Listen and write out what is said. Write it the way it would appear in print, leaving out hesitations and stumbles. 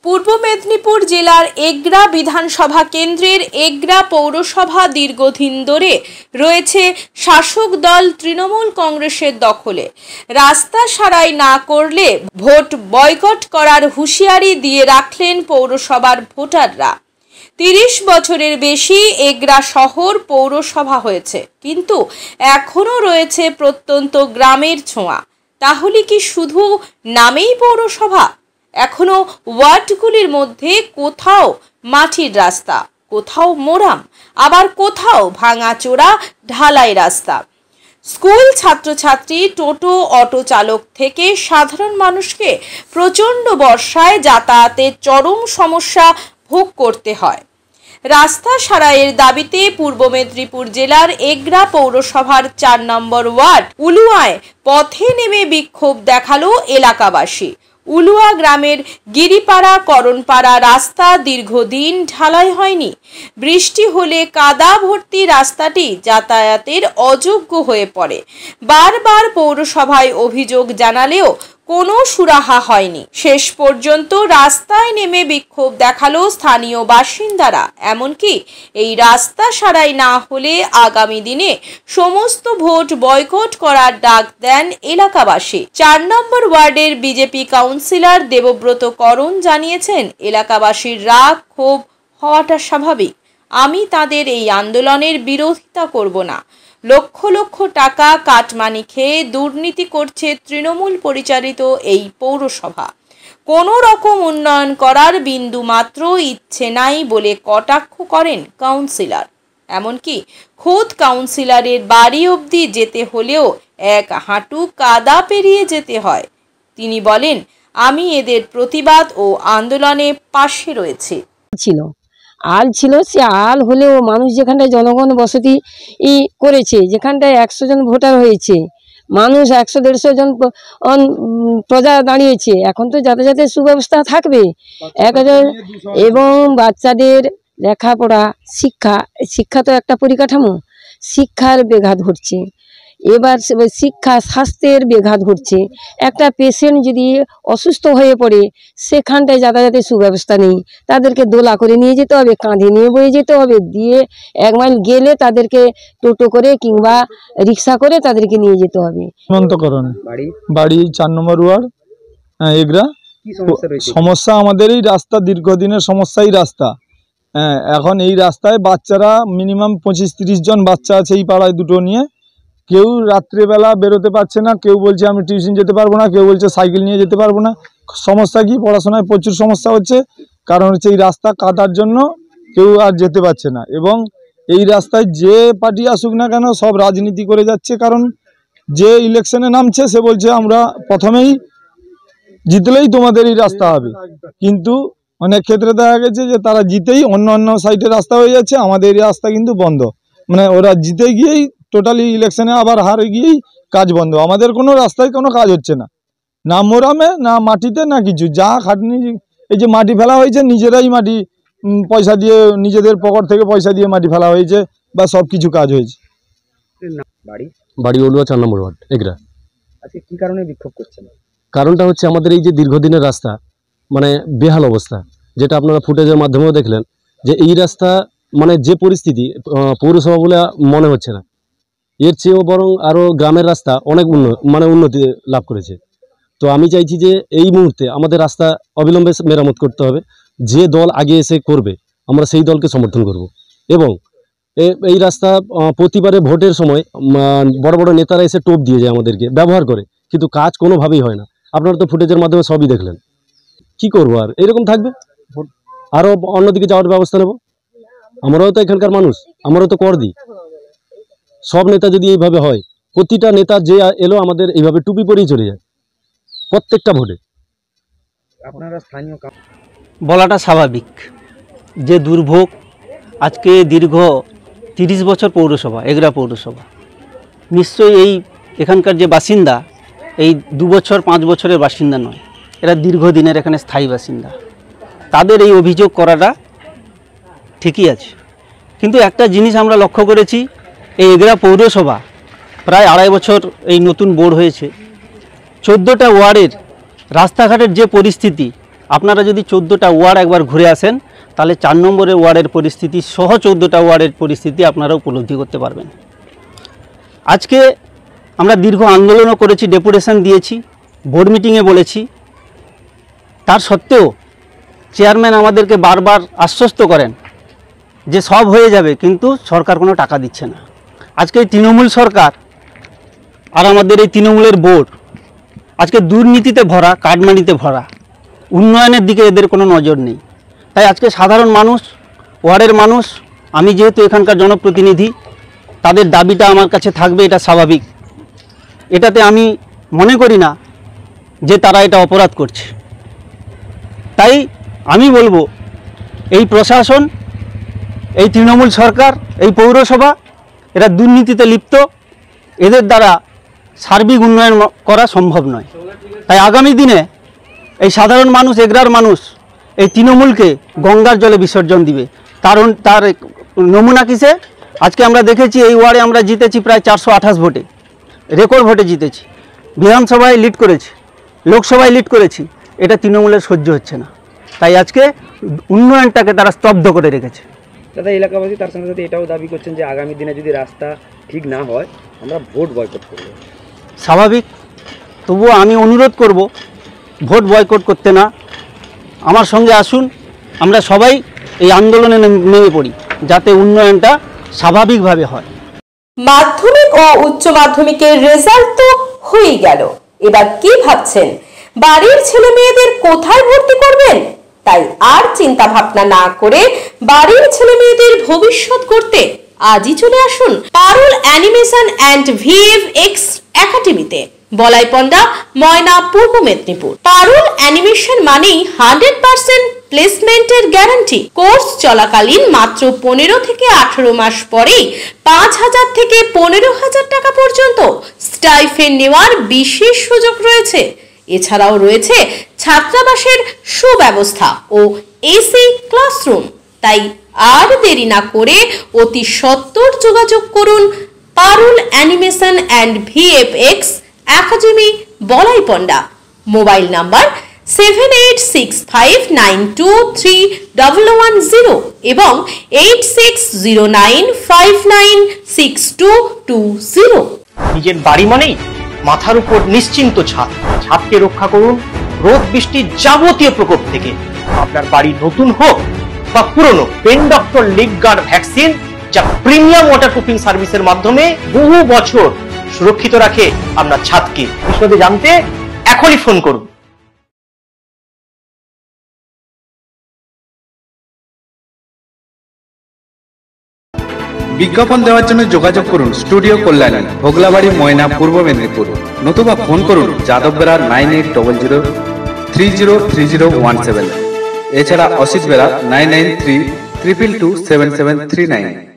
পূর্ব মেদিনীপুর জেলার এগরা বিধানসভা কেন্দ্রের এগরা পৌরসভা দীর্ঘদিন ধরে রয়েছে শাসক দল তৃণমূল কংগ্রেসের দখলে। রাস্তা সারাই না করলে ভোট বয়কট করার হুঁশিয়ারি দিয়ে রাখলেন পৌরসভার ভোটাররা। 30 বছরের বেশি এগরা শহর পৌরসভা হয়েছে, কিন্তু এখনও রয়েছে প্রত্যন্ত গ্রামের ছোঁয়া। তাহলে কি শুধু নামেই পৌরসভা? এখনো ওয়ার্ডগুলির মধ্যে কোথাও মাটির রাস্তা, কোথাও মোরাম, আবার কোথাও ভাঙাচোরা ঢালাই রাস্তা। স্কুল ছাত্রছাত্রী, টোটো, অটো চালক থেকে সাধারণ মানুষকে প্রচণ্ড বর্ষায় যাতায়াতের চরম সমস্যা ভোগ করতে হয়। রাস্তা সারাইয়ের দাবিতে পূর্ব মেদিনীপুর জেলার এগরা পৌরসভার 4 নম্বর ওয়ার্ড উলুয়ায় পথে নেমে বিক্ষোভ দেখালো এলাকাবাসী। উলুয়া গ্রামের গিরিপাড়া করণপাড়া রাস্তা দীর্ঘদিন ঢালাই হয়নি। বৃষ্টি হলে কাদা ভর্তি রাস্তাটি যাতায়াতের অযোগ্য হয়ে পড়ে। বারবার পৌরসভায় অভিযোগ জানালেও কোনো সুরাহা হয়নি। শেষ পর্যন্ত রাস্তায় নেমে বিক্ষোভ দেখালো স্থানীয় বাসিন্দারা। এমনকি এই রাস্তা সারাই না হলে আগামী দিনে সমস্ত ভোট বয়কট করার ডাক দেন এলাকাবাসী। 4 নম্বর ওয়ার্ডের বিজেপি কাউন্সিলর দেবব্রত করণ জানিয়েছেন, এলাকাবাসীর রাগ ক্ষোভ হওয়াটা স্বাভাবিক। আমি তাদের এই আন্দোলনের বিরোধিতা করব না। লক্ষ লক্ষ টাকা কাটমানি খেয়ে দুর্নীতি করছে তৃণমূল পরিচালিত এই পৌরসভা। কোনো রকম উন্নয়ন করার বিন্দু মাত্র ইচ্ছে নাই বলে কটাক্ষ করেন কাউন্সিলর। এমনকি খোদ কাউন্সিলরের বাড়ি অবধি যেতে হলেও এক হাঁটু কাদা পেরিয়ে যেতে হয়। তিনি বলেন, আমি এদের প্রতিবাদ ও আন্দোলনে পাশে রয়েছি। আল ছিল, সে আল হলেও মানুষ যেখানটায় জনগণ বসতি করেছে, যেখানটায় 100 জন ভোটার হয়েছে, মানুষ 100-150 জন প্রজা দাঁড়িয়েছে, এখন তো যাতায়াতের সুব্যবস্থা থাকবে। এবং বাচ্চাদের লেখাপড়া, শিক্ষা তো একটা পরিকাঠামো, শিক্ষার ব্যাঘাত ঘটছে। এবার শিক্ষা স্বাস্থ্যের ব্যাঘাত ঘটছে। একটা পেশেন্ট যদি অসুস্থ হয়ে পড়ে, সেখানটায় যাতায়াতের সুব্যবস্থা নেই। তাদেরকে দোলা করে নিয়ে যেতে হবে, কাঁধে নিয়ে বয়ে যেতে হবে, দিয়ে 1 মাইল গেলে তাদেরকে টোটো করে কিংবা রিক্সা করে তাদেরকে নিয়ে যেতে হবে। বাড়ি 4 নম্বর ওয়ার্ড এগরা। সমস্যা আমাদের এই রাস্তা, দীর্ঘদিনের সমস্যাই রাস্তা। এখন এই রাস্তায় বাচ্চারা মিনিমাম 25-30 জন বাচ্চা আছে এই পাড়ায় দুটো নিয়ে। কেউ রাত্রেবেলা বেরোতে পারছে না, কেউ বলছে আমি টিউশন যেতে পারবো না, কেউ বলছে সাইকেল নিয়ে যেতে পারবো না। সমস্যা কি? পড়াশোনায় প্রচুর সমস্যা হচ্ছে, কারণ হচ্ছে এই রাস্তা কাদার জন্য কেউ আর যেতে পারছে না। এবং এই রাস্তায় যে পার্টি আসুক না কেন সব রাজনীতি করে যাচ্ছে। কারণ যে ইলেকশনে নামছে সে বলছে আমরা প্রথমেই জিতলেই তোমাদের এই রাস্তা হবে, কিন্তু অনেক ক্ষেত্রে দেখা গেছে যে তারা জিতেই অন্য সাইডে রাস্তা হয়ে যাচ্ছে, আমাদের এই রাস্তা কিন্তু বন্ধ। মানে ওরা জিতে গিয়েই টোটালি ইলেকশনে আবার হারে গিয়েই কাজ বন্ধ। আমাদের কোনো রাস্তায় কোনো কাজ হচ্ছে না, না মোরামে, না মাটিতে, না কিছু। যা খাটনি, এই যে মাটি ফেলা হয়েছে নিজেরাই মাটি পয়সা দিয়ে, নিজেদের পকেট থেকে পয়সা দিয়ে মাটি ফেলা হয়েছে, বা সব কিছু কাজ হয়েছে। বাড়ি উলুয়া 4 নম্বর ওয়ার্ড এগরা। আচ্ছা, কি কারণে বিক্ষোভ করছেন? কারণটা হচ্ছে আমাদের এই যে দীর্ঘদিনের রাস্তা, মানে বেহাল অবস্থা, যেটা আপনারা ফুটেজের মাধ্যমেও দেখলেন যে এই রাস্তা মানে যে পরিস্থিতি, পৌরসভা বলে মনে হচ্ছে না। এর চেয়েও বরং আরও গ্রামের রাস্তা অনেক উন্নতি লাভ করেছে। তো আমি চাইছি যে এই মুহূর্তে আমাদের রাস্তা অবিলম্বে মেরামত করতে হবে। যে দল আগে এসে করবে আমরা সেই দলকে সমর্থন করব। এবং এই রাস্তা প্রতিবারে ভোটের সময় বড় বড় নেতারা এসে টোপ দিয়ে যায়, আমাদেরকে ব্যবহার করে, কিন্তু কাজ কোনোভাবেই হয় না। আপনারা তো ফুটেজের মাধ্যমে সবই দেখলেন। কি করব? আর এরকম থাকবে, আরও অন্যদিকে যাওয়ার ব্যবস্থা নেব। আমরাও তো এখানকার মানুষ, আমরাও তো কর দিই। সব নেতা যদি এইভাবে হয়, প্রতিটা নেতা যে এলো আমাদের এইভাবে টুপি পরেই চলে যায় প্রত্যেকটা ভোটে। আপনারা স্থানীয় বলাটা স্বাভাবিক যে দুর্ভোগ আজকে দীর্ঘ 30 বছর পৌরসভা, এগরা পৌরসভা, নিশ্চয়ই এখানকার যে বাসিন্দা এই 2 বছর 5 বছরের বাসিন্দা নয়, এরা দীর্ঘদিনের এখানে স্থায়ী বাসিন্দা। তাদের এই অভিযোগ করাটা ঠিকই আছে, কিন্তু একটা জিনিস আমরা লক্ষ্য করেছি, এই এগরা পৌরসভা প্রায় 2.5 বছর এই নতুন বোর্ড হয়েছে, 14টা ওয়ার্ডের রাস্তাঘাটের যে পরিস্থিতি আপনারা যদি 14টা ওয়ার্ড একবার ঘুরে আসেন তাহলে 4 নম্বরের ওয়ার্ডের পরিস্থিতি সহ 14টা ওয়ার্ডের পরিস্থিতি আপনারা উপলব্ধি করতে পারবেন। আজকে আমরা দীর্ঘ আন্দোলনও করেছি, ডেপুটেশন দিয়েছি, বোর্ড মিটিংয়ে বলেছি, তার সত্ত্বেও চেয়ারম্যান আমাদেরকে বারবার আশ্বস্ত করেন যে সব হয়ে যাবে, কিন্তু সরকার কোনো টাকা দিচ্ছে না। আজকে এই তৃণমূল সরকার আর আমাদের এই তৃণমূলের বোর্ড আজকে দুর্নীতিতে ভরা, কাটমানিতে ভরা, উন্নয়নের দিকে এদের কোনো নজর নেই। তাই আজকে সাধারণ মানুষ, ওয়ার্ডের মানুষ, আমি যেহেতু এখানকার জনপ্রতিনিধি, তাদের দাবিটা আমার কাছে থাকবে, এটা স্বাভাবিক। এটাতে আমি মনে করি না যে তারা এটা অপরাধ করছে। তাই আমি বলবো এই প্রশাসন, এই তৃণমূল সরকার, এই পৌরসভা এরা দুর্নীতিতে লিপ্ত, এদের দ্বারা সার্বিক উন্নয়ন করা সম্ভব নয়। তাই আগামী দিনে এই সাধারণ মানুষ, এগরার মানুষ এই তৃণমূলকে গঙ্গার জলে বিসর্জন দিবে। কারণ তার নমুনা কিসে? আজকে আমরা দেখেছি এই ওয়ার্ডে আমরা জিতেছি প্রায় 428 ভোটে, রেকর্ড ভোটে জিতেছি, বিধানসভায় লিড করেছি, লোকসভায় লিড করেছি। এটা তৃণমূলের সহ্য হচ্ছে না, তাই আজকে উন্নয়নটাকে তারা স্তব্ধ করে রেখেছে। দাদা, এলাকাবাসী তার সঙ্গে সাথে এটাও দাবি করছেন যে আগামী দিনে যদি রাস্তা ঠিক না হয় আমরা ভোট বয়কট করব। স্বাভাবিক, তবুও আমি অনুরোধ করব ভোট বয়কট করতে না, আমার সঙ্গে আসুন, আমরা সবাই এই আন্দোলনে নেমে পড়ি যাতে উন্নয়নটা স্বাভাবিকভাবে হয়। মাধ্যমিক ও উচ্চ মাধ্যমিকের রেজাল্ট তো হয়ে গেল, এবার কি ভাবছেন? বাড়ির ছেলে মেয়েদের কোথায় ভর্তি করবেন? তাই আর চিন্তা ভাবনা না করে বাড়ির ছেলে মেয়েদের ভবিষ্যৎ করতে আজই চলে আসুন পারুল অ্যানিমেশন অ্যান্ড ভিএফএক্স একাডেমিতে, বলাইপন্ডা, ময়না, পূর্ব মেদিনীপুর। পারুল অ্যানিমেশন মানেই 100% প্লেসমেন্টের গ্যারান্টি। কোর্স চলাকালীন মাত্র 15 থেকে 18 মাস পরেই 5,000 থেকে 15,000 টাকা পর্যন্ত স্টাইফেন্ড নেওয়ার বিশেষ সুযোগ রয়েছে। এছাড়াও রয়েছে ছাত্রাবাসের সুব্যবস্থা ও এসি ক্লাসরুম। তাই আর দেরি না করে অতি সত্বর যোগাযোগ করুন Parul animation and VFX academy, Balaipanda. Mobile number 7865923110 এবং 8609596220। নিজের বাড়ি মানেই মাথার উপর নিশ্চিন্ত ছাদ। ছাদকে রক্ষা করুন রোদ বৃষ্টির যাবতীয় প্রকোপ থেকে। আপনার বাড়ি নতুন হোক বা পুরনো, pen doctor leak guard vaccine, যা প্রিমিয়াম ওয়াটারপ্রুফিং সার্ভিসের মাধ্যমে বহু বছর সুরক্ষিত রাখে আপনার ছাদকে। বিশদে জানতে এখনই ফোন করুন। বিজ্ঞাপন দেওয়ার জন্য যোগাযোগ করুন স্টুডিও কল্যাণী, ভোগলাবাড়ি, ময়না, পূর্ব মেদিনীপুর, নতুবা ফোন করুন যাদববেড়া 9800303017। এছাড়া অসিত বেড়া 9932227739।